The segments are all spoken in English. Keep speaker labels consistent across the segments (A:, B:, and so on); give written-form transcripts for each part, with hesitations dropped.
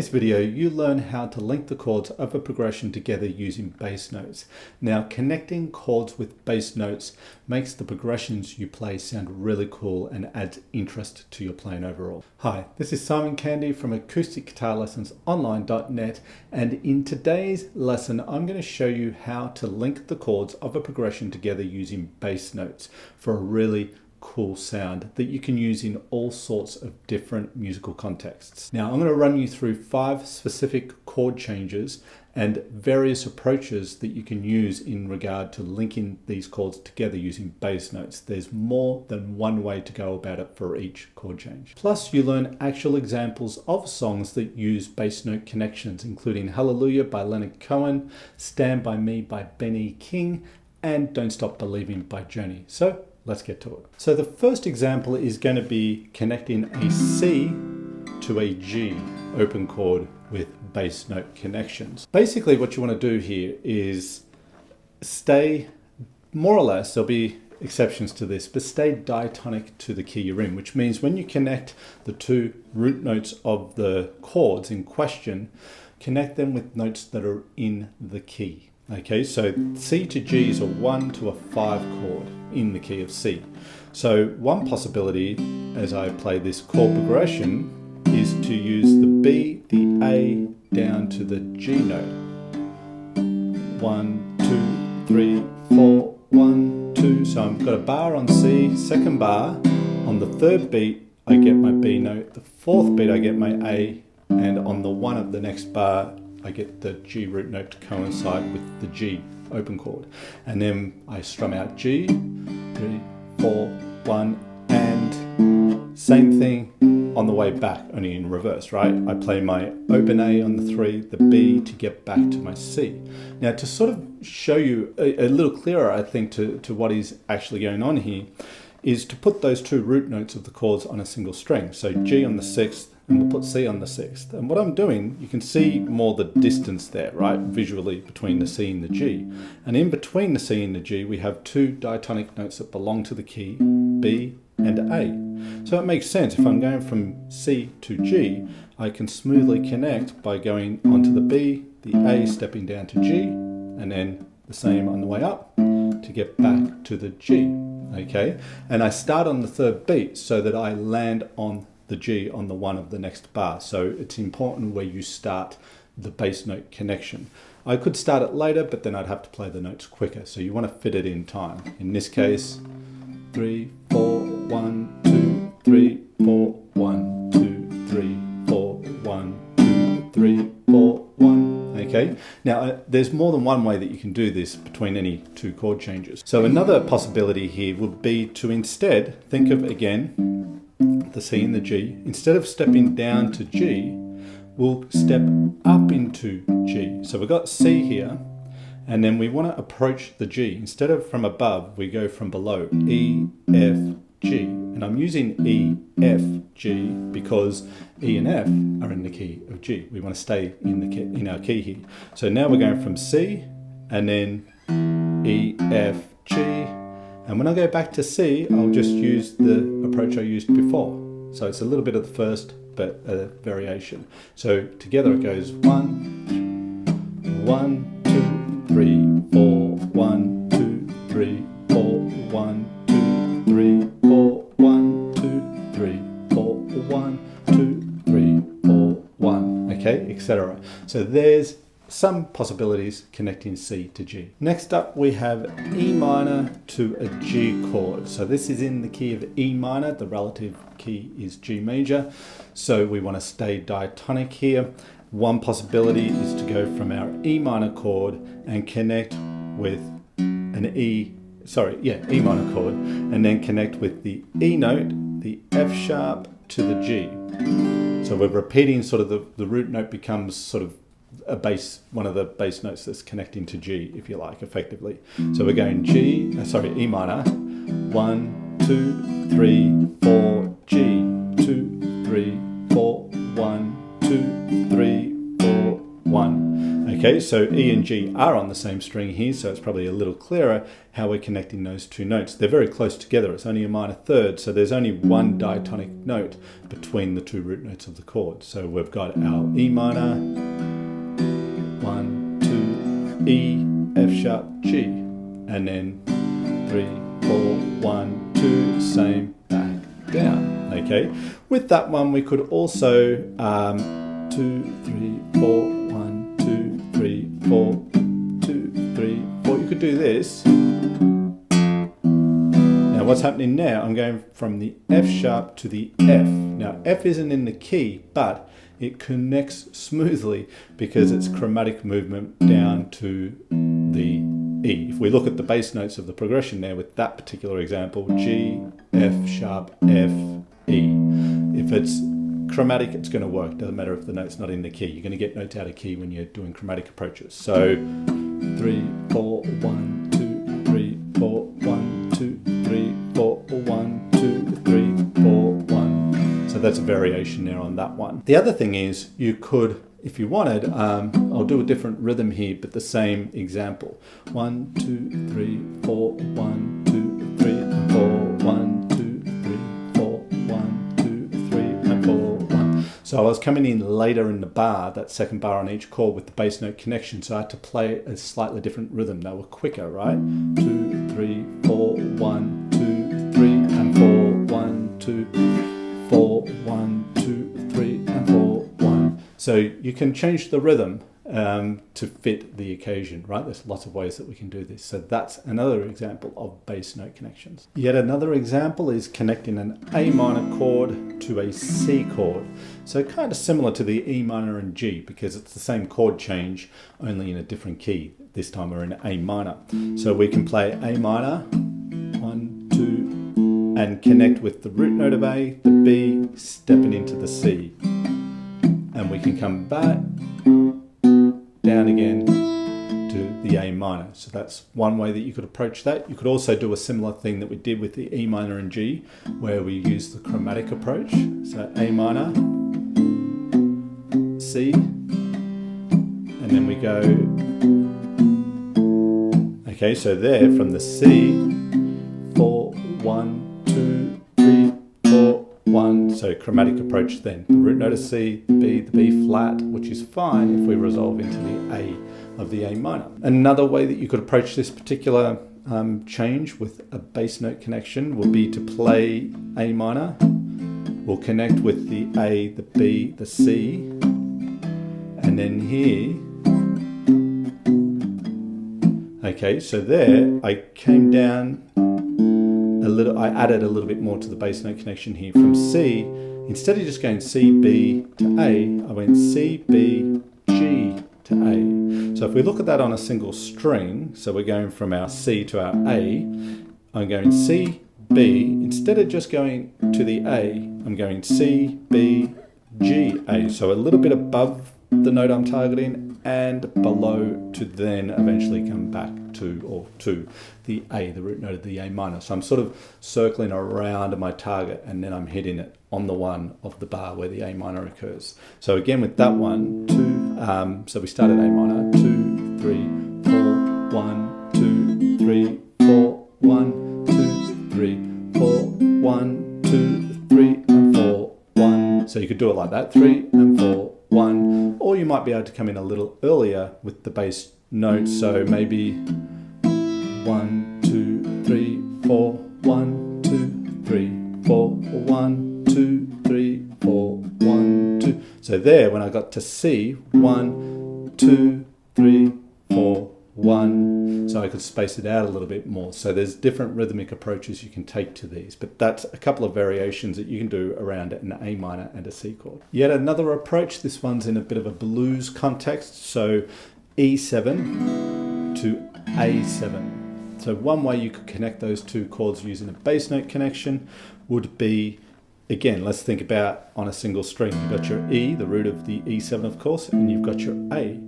A: this video, you learn how to link the chords of a progression together using bass notes. Now, connecting chords with bass notes makes the progressions you play sound really cool and adds interest to your playing overall. Hi, this is Simon Candy from Acoustic Guitar Lessons Online.net, and in today's lesson, I'm going to show you how to link the chords of a progression together using bass notes for a really cool sound that you can use in all sorts of different musical contexts. Now, I'm going to run you through 5 specific chord changes and various approaches that you can use in regard to linking these chords together using bass notes. There's more than one way to go about it for each chord change. Plus, you learn actual examples of songs that use bass note connections, including Hallelujah by Leonard Cohen, Stand By Me by Benny King, and Don't Stop Believin by Journey. So let's get to it. So the first example is going to be connecting a C to a G open chord with bass note connections. Basically what you want to do here is stay, more or less, there'll be exceptions to this, but stay diatonic to the key you're in, which means when you connect the 2 root notes of the chords in question, connect them with notes that are in the key. Okay, so C to G is a 1 to a 5 chord in the key of C. So one possibility as I play this chord progression is to use the B, the A down to the G note. 1, 2, 3, 4, 1, 2. So I've got a bar on C, second bar. On the 3rd beat, I get my B note. The 4th beat, I get my A. And on the 1 of the next bar, I get the G root note to coincide with the G open chord. And then I strum out G, 3, 4, 1, and same thing on the way back, only in reverse, right? I play my open A on the 3, the B to get back to my C. Now, to sort of show you a little clearer, I think, to what is actually going on here, is to put those 2 root notes of the chords on a single string. So G on the 6th, and we'll put C on the 6th. And what I'm doing, you can see more the distance there, right, visually between the C and the G. And in between the C and the G, we have 2 diatonic notes that belong to the key, B and A. So it makes sense. If I'm going from C to G, I can smoothly connect by going onto the B, the A stepping down to G, and then the same on the way up to get back to the G. Okay, and I start on the 3rd beat so that I land on the G on the 1 of the next bar. So it's important where you start the bass note connection. I could start it later, but then I'd have to play the notes quicker. So you want to fit it in time. In this case, 3, 4, 1, 2, 3, 4, 1, 2, 3, 4, 1, 2, 3, 4, 1. Okay, now there's more than one way that you can do this between any 2 chord changes. So another possibility here would be to instead think of, again, the C and the G. Instead of stepping down to G, we'll step up into G. So we've got C here, and then we want to approach the G. Instead of from above, we go from below, E, F, G. And I'm using E, F, G because E and F are in the key of G. We want to stay in the key, in our key here. So now we're going from C and then E, F, G. And when I go back to C, I'll just use the approach I used before. So it's a little bit of the first, but a variation. So together it goes 1, 1, 2, 3, 4, 1, 2, 3, 4, 1, 2, 3, 4, 1, 2, 3, 4, 1, 2, 3, 4, 1, okay, etc. So there's some possibilities connecting C to G. Next up, we have E minor to a G chord. So this is in the key of E minor. The relative key is G major. So we want to stay diatonic here. One possibility is to go from our E minor chord and connect with an E minor chord, and then connect with the E note, the F sharp to the G. So we're repeating sort of the root note becomes sort of a bass, one of the bass notes that's connecting to G, if you like, effectively. So we're going E minor, 1, 2, 3, 4, G, 2, 3, 4, 1, 2, 3, 4, 1. Okay, so E and G are on the same string here, so it's probably a little clearer how we're connecting those two notes. They're very close together. It's only a minor third, so there's only one diatonic note between the two root notes of the chord. So we've got our E minor, 1, 2, E, F sharp, G, and then 3, 4, 1, 2, same, back, down. Okay, with that one we could also 2, 3, 4, 1, 2, 3, 4, 2, 3, 4. You could do this. Now what's happening now, I'm going from the F sharp to the F. Now F isn't in the key, but it connects smoothly because it's chromatic movement down to the E. If we look at the bass notes of the progression there with that particular example, G, F sharp, F, E. If it's chromatic, it's going to work. Doesn't matter if the note's not in the key. You're going to get notes out of key when you're doing chromatic approaches. So 3, 4, 1, 2, 3, 4, 1, 2, 3, 4, 1, 2, 3, 4, 1. So that's a variation there on that one. The other thing is you could, if you wanted, I'll do a different rhythm here, but the same example. 1, 2, 3, 4, 1, 2, 3, and 4, 1, 2, 3, 4, 1, 2, 3, and 4, 1. So I was coming in later in the bar, that second bar on each chord with the bass note connection, so I had to play a slightly different rhythm. They were quicker, right? 2, 3, 4, 1, 2, 3, and 4, 1, 2, 4, 1, 2, 3, and 4, 1. So you can change the rhythm to fit the occasion, right? There's lots of ways that we can do this. So that's another example of bass note connections. Yet another example is connecting an A minor chord to a C chord. So kind of similar to the E minor and G because it's the same chord change, only in a different key. This time we're in A minor. So we can play A minor, 1, 2, and connect with the root note of A, the B, stepping into the C. And we can come back, down again to the A minor. So that's one way that you could approach that. You could also do a similar thing that we did with the E minor and G, where we use the chromatic approach. So A minor, C, and then we go, okay, so there from the C, 4, 1, 2, 3, 4, 1. So chromatic approach then. The root note of C, the B flat, which is fine if we resolve into the A of the A minor. Another way that you could approach this particular change with a bass note connection would be to play A minor. We'll connect with the A, the B, the C, and then here, okay, so there I came down a little, I added a little bit more to the bass note connection here from C. Instead of just going C, B to A, I went C, B, G to A. So if we look at that on a single string, so we're going from our C to our A, I'm going C, B, instead of just going to the A, I'm going C, B, G, A. So a little bit above the note I'm targeting and below to then eventually come back to, or to the A, the root note of the A minor. So I'm sort of circling around my target and then I'm hitting it on the one of the bar where the A minor occurs. So again with that one, so we started A minor, 2, 3, 4, 1, 2, 3, 4, 1, 2, 3, 4, 1, 2, 3, and 4, 1. So you could do it like that, 3 and 4, 1. Or you might be able to come in a little earlier with the bass note, so maybe 1, 2, 3, 4, 1, 2, 3, 4, 1, 2, 3, 4, 1, 2. So there, when I got to C, 1, 2, 3, 4, 1. So I could space it out a little bit more. So there's different rhythmic approaches you can take to these, but that's a couple of variations that you can do around an A minor and a C chord. Yet another approach, this one's in a bit of a blues context, so E7 to A7. So one way you could connect those two chords using a bass note connection would be, again, let's think about on a single string. You've got your E, the root of the E7 of course, and you've got your A.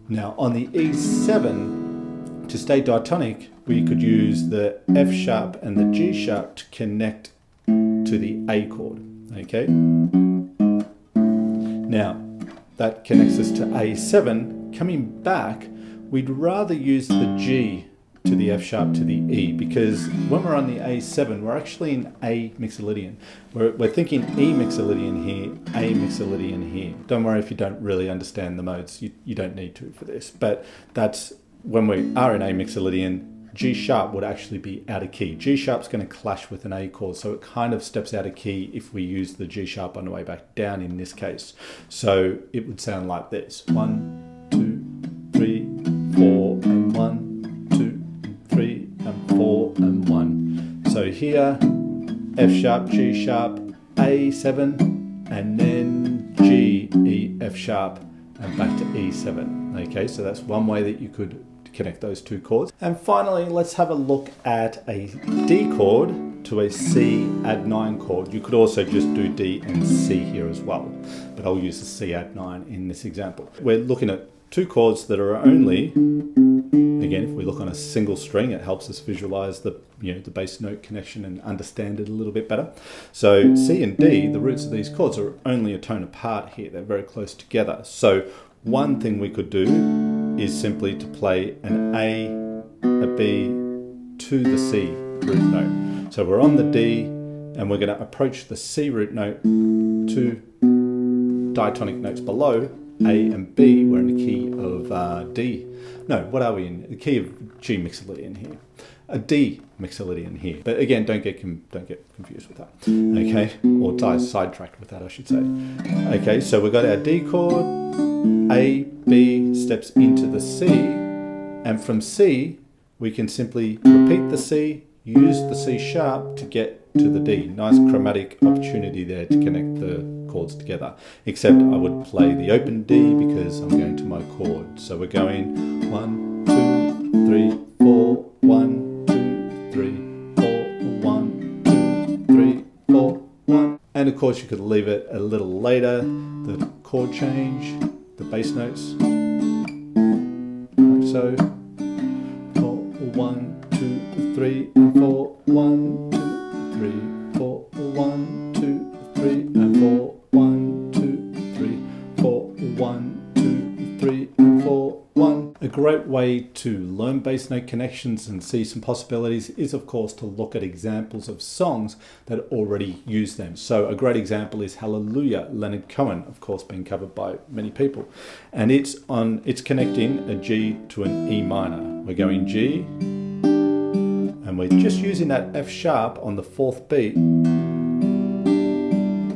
A: Now on the E7, to stay diatonic, we could use the F sharp and the G sharp to connect to the A chord, okay? Now, that connects us to A7, coming back, we'd rather use the G to the F sharp to the E, because when we're on the A7, we're actually in A mixolydian. We're thinking E mixolydian here, A mixolydian here. Don't worry if you don't really understand the modes, you don't need to for this, but that's when we are in A mixolydian. G sharp would actually be out of key. G sharp's going to clash with an A chord, so it kind of steps out of key if we use the G sharp on the way back down in this case. So it would sound like this: 1, 2, 3, 4, and 1, 2, 3, and 4, and 1. So here, F sharp, G sharp, A7, and then G, E, F sharp, and back to E7. Okay, so that's one way that you could connect those two chords. And finally, let's have a look at a D chord to a C add 9 chord. You could also just do D and C here as well, but I'll use the C add 9 in this example. We're looking at two chords that are only, again, if we look on a single string, it helps us visualize the bass note connection and understand it a little bit better. So C and D, the roots of these chords are only a tone apart here. They're very close together. So one thing we could do is simply to play an A, a B to the C root note. So we're on the D and we're going to approach the C root note, two diatonic notes below, A and B. We're in the key of D. No, what are we in? The key of G mixolydian here. A D mixolydian here. But again, don't get confused with that. Okay, or sidetracked with that, I should say. Okay, so we've got our D chord, A, B steps into the C, and from C, we can simply repeat the C, use the C sharp to get to the D. Nice chromatic opportunity there to connect the chords together. Except I would play the open D because I'm going to my chord. So we're going 1, 2, 3, 4, 1, 2, 3, 4, 1, 2, 3, 4, 1. And of course you could leave it a little later, the chord change, the bass notes, like so. 4, 1, 2, 3, and 4, 1, 2, 3, 4, 1, 2, 3, and 4, 1, 2, 3, 4, 1, 2, 3, and 4, 1. A great way to learn bass note connections and see some possibilities is, of course, to look at examples of songs that already use them. So a great example is Hallelujah, Leonard Cohen, of course, being covered by many people. And it's connecting a G to an E minor. We're going G, and we're just using that F sharp on the 4th beat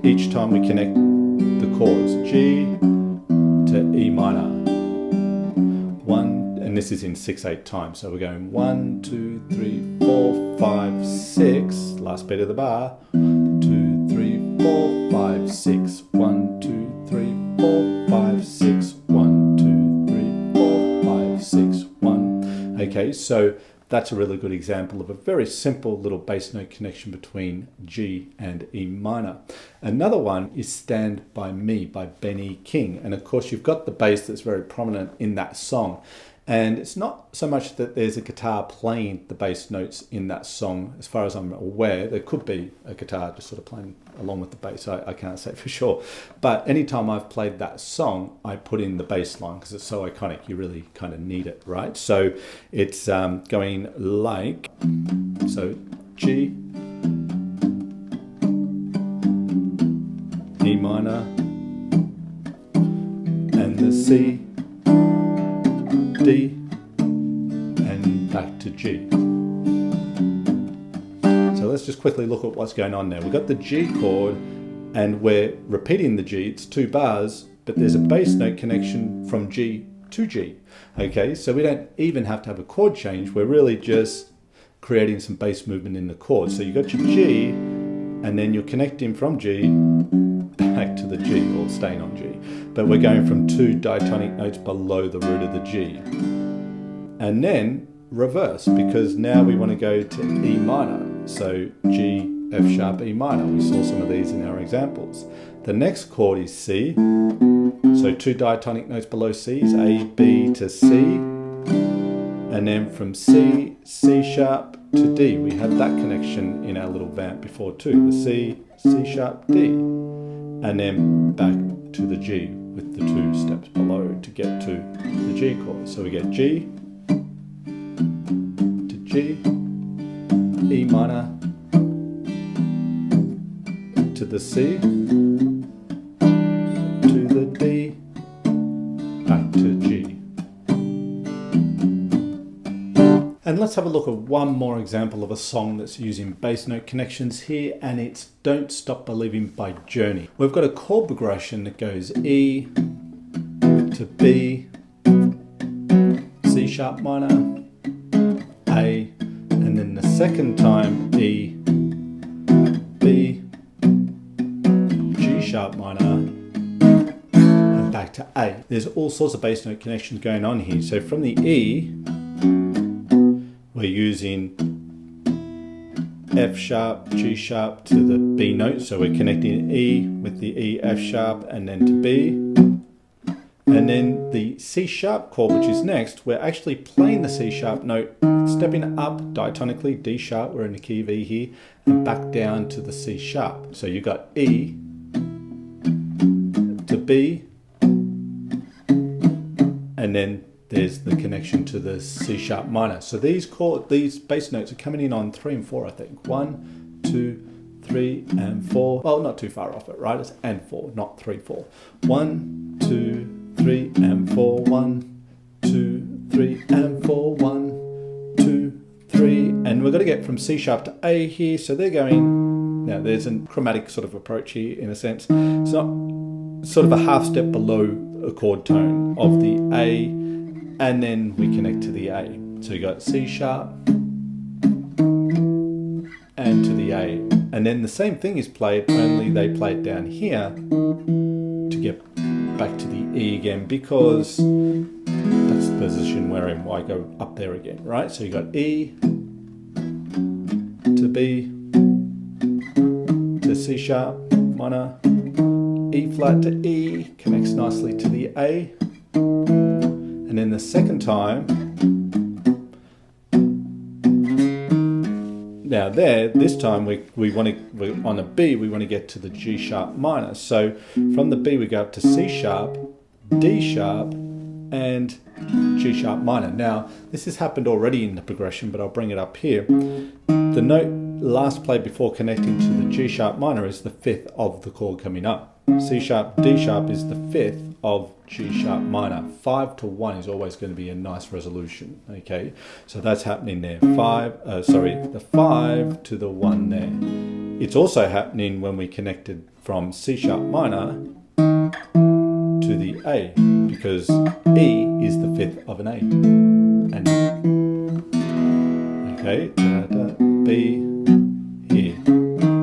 A: each time we connect the chords. G to E minor. 1, and this is in 6/8 time. So we're going 1, 2, 3, 4, 5, 6. Last beat of the bar. 2, 3, 4, 5, 6. 1, 2, 3, 4, 5, 6. 1, 2, 3, 4, 5, 6. 1. Okay, so that's a really good example of a very simple little bass note connection between G and E minor. Another one is Stand By Me by Benny King. And of course you've got the bass that's very prominent in that song. And it's not so much that there's a guitar playing the bass notes in that song. As far as I'm aware, there could be a guitar just sort of playing along with the bass. I can't say for sure. But anytime I've played that song, I put in the bass line because it's so iconic. You really kind of need it, right? So it's going like, so G, E minor, and the C, D, and back to G. So let's just quickly look at what's going on there. We've got the G chord and we're repeating the G. It's 2 bars, but there's a bass note connection from G to G. Okay, so we don't even have to have a chord change. We're really just creating some bass movement in the chord. So you've got your G and then you're connecting from G back to the G, or staying on G. But we're going from 2 diatonic notes below the root of the G. And then reverse, because now we want to go to E minor. So G, F sharp, E minor. We saw some of these in our examples. The next chord is C. So 2 diatonic notes below C is A, B to C. And then from C, C sharp to D. We had that connection in our little vamp before too. The C, C sharp, D. And then back to the G with the 2 steps below to get to the G chord. So we get G to G, E minor to the C, to the D, back to G. And let's have a look at one more example of a song that's using bass note connections here, and it's Don't Stop Believin by Journey. We've got a chord progression that goes E to B, C sharp minor, A, and then the second time E, B, G sharp minor, and back to A. There's all sorts of bass note connections going on here. So from the E, we're using F sharp, G sharp to the B note. So we're connecting E with the E, F sharp, and then to B. And then the C sharp chord, which is next, we're actually playing the C sharp note, stepping up diatonically, D sharp, we're in the key of E here, and back down to the C sharp. So you've got E to B, and then there's the connection to the C sharp minor. So these bass notes are coming in on 3 and 4, I think. 1, 2, 3, and 4. Well, not too far off it, right? It's and 4, not 3, 4. 1, 2, 3, and 4. 1, 2, 3, and 4. 1, 2, 3. And we're going to get from C sharp to A here. So they're going, now there's a chromatic sort of approach here in a sense. It's not sort of a half step below a chord tone of the A, and then we connect to the A. So you got C sharp and to the A. And then the same thing is played, only they play it down here to get back to the E again, because that's the position we're in. Why go up there again, right? So you got E to B to C sharp minor, E flat to E, connects nicely to the A. And then the second time, now this time we're on a B, we want to get to the G sharp minor. So from the B we go up to C sharp, D sharp, and G sharp minor. Now this has happened already in the progression, but I'll bring it up here. The note last played before connecting to the G sharp minor is the 5th of the chord coming up. C sharp, D sharp is the 5th of G sharp minor. 5 to 1 is always going to be a nice resolution. Okay, so that's happening there. The 5 to the 1 there. It's also happening when we connected from C sharp minor to the A, because E is the 5th of an A. And okay, B here,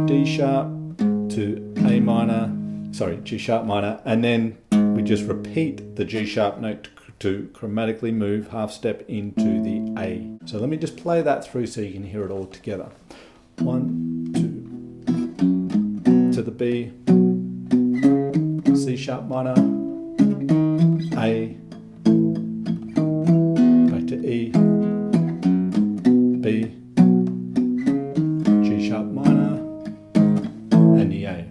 A: D sharp to A minor. Sorry, G sharp minor, and then we just repeat the G sharp note to chromatically move half step into the A. So let me just play that through so you can hear it all together. 1, 2, to the B, C sharp minor, A, back to E, B, G sharp minor, and the A.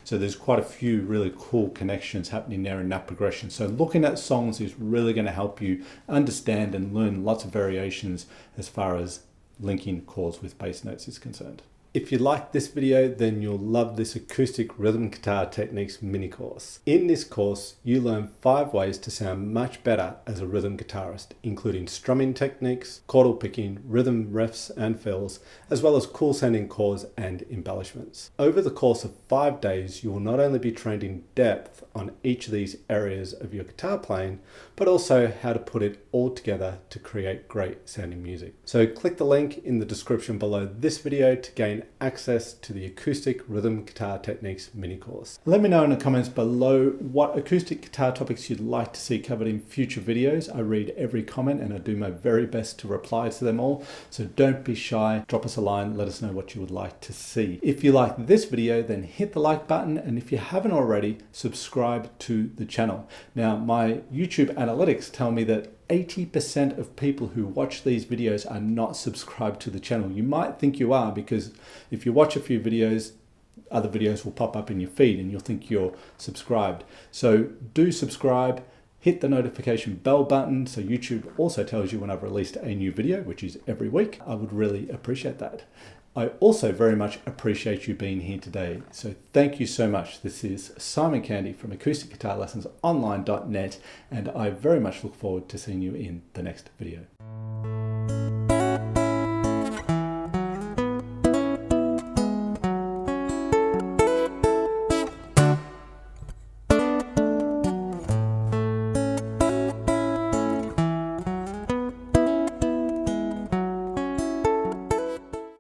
A: So there's quite a few really cool connections happening there in that progression. So looking at songs is really going to help you understand and learn lots of variations as far as linking chords with bass notes is concerned. If you like this video, then you'll love this Acoustic Rhythm Guitar Techniques mini course. In this course, you learn 5 ways to sound much better as a rhythm guitarist, including strumming techniques, chordal picking, rhythm riffs and fills, as well as cool sounding chords and embellishments. Over the course of 5 days, you will not only be trained in depth on each of these areas of your guitar playing, but also how to put it all together to create great sounding music. So click the link in the description below this video to gain access to the Acoustic Rhythm Guitar Techniques mini course. Let me know in the comments below what acoustic guitar topics you'd like to see covered in future videos. I read every comment and I do my very best to reply to them all, so don't be shy. Drop us a line, let us know what you would like to see. If you like this video, then hit the like button, and if you haven't already, subscribe to the channel. Now, my YouTube analytics tell me that 80% of people who watch these videos are not subscribed to the channel. You might think you are, because if you watch a few videos, other videos will pop up in your feed and you'll think you're subscribed. So do subscribe, hit the notification bell button so YouTube also tells you when I've released a new video, which is every week. I would really appreciate that. I also very much appreciate you being here today. So thank you so much. This is Simon Candy from acousticguitarlessonsonline.net, and I very much look forward to seeing you in the next video.